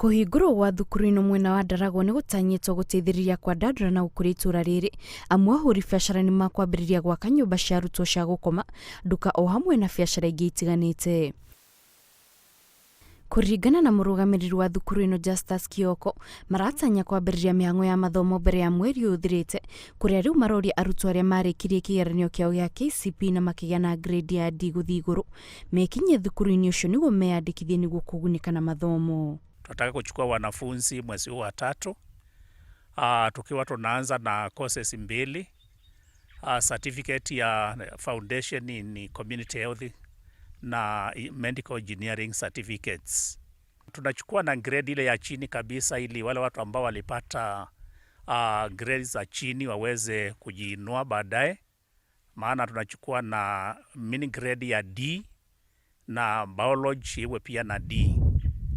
Kuhingũrwo gwa thukuru-inĩ mwena wa Ndaragwa nĩ gũtanyĩtwo gũteithĩrĩria kwandandũra na gũkũria itũra rĩrĩ. Amwe ahũri biacara nĩ makwambĩrĩria gwaka nyũmba cia arutwo cia gũkoma, nduka o hamwe na biacara ingĩ itiganĩte. Kũringana na mũrũgamĩrĩri wa thukuru ĩno Justus Kioko, maratanya kwambĩrĩria mĩhang'o ya mathomo mbere ya mweri ũthirĩte, kũrĩa rĩu maroria arutwo arĩa marĩkirie kĩgeranio kĩao gĩa KCPE na makĩgĩa na grade ya D gũthiĩ igũrũ mekinye thukuru-inĩ ũcio nĩguo meyandĩkithie nĩguo kũgunĩka na mathomo. Tunataka kuchukua wanafunzi mwezi huu wa 3, tukiwa tunaanza na courses mbili, certificate ya foundation in community health na medical engineering certificates. Tunachukua na grade ile ya chini kabisa ili wale watu ambao walipata grades za chini waweze kujiinua baadaye, maana tunachukua na mini grade ya D na biology iwe pia na D.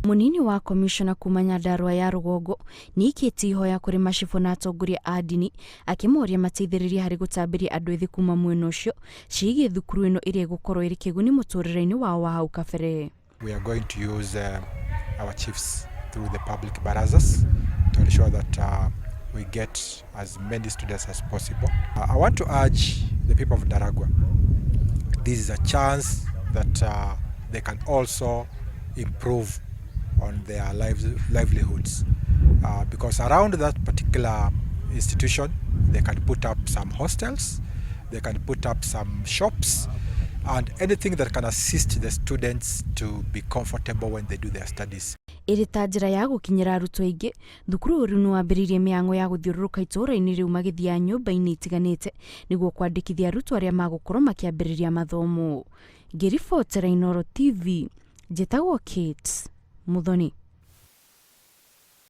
Munini wa komishona kuma Nyandarua ya Rugongo nĩ ikĩtie ihoya kũrĩ macibũ na atongoria a ndini akĩmoria mateithĩrĩrie harĩ gũtambĩria andũ ethĩ kuma mwena ũcio ciĩgiĩ thukuru ĩno ĩrĩa ĩgũkorwo ĩrĩ kĩguni mũtũrĩre-inĩ wao wa hau kabere. We are going to use our chiefs through the public barazas to ensure that we get as many students as possible. I want to urge the people of Ndaragwa, this is a chance that they can also improve on their livelihoods, because around that particular institution they can put up some hostels, they can put up some shops and anything that can assist the students to be comfortable when they do their studies. Ĩrĩ ta njĩra ya gũkinyĩra arutwo aingĩ, thukuru ũyũ nĩ wambĩrĩirie mĩhang'o ya gũthiũrũrũka itũra-inĩ rĩu magĩthiaga nyũmba-inĩ itiganĩte nĩguo kwandĩkithia arutwo arĩa magũkorwo makĩambĩrĩria mathomo. Ngĩribotera Inooro TV, njĩtagwo Kate Muthoni.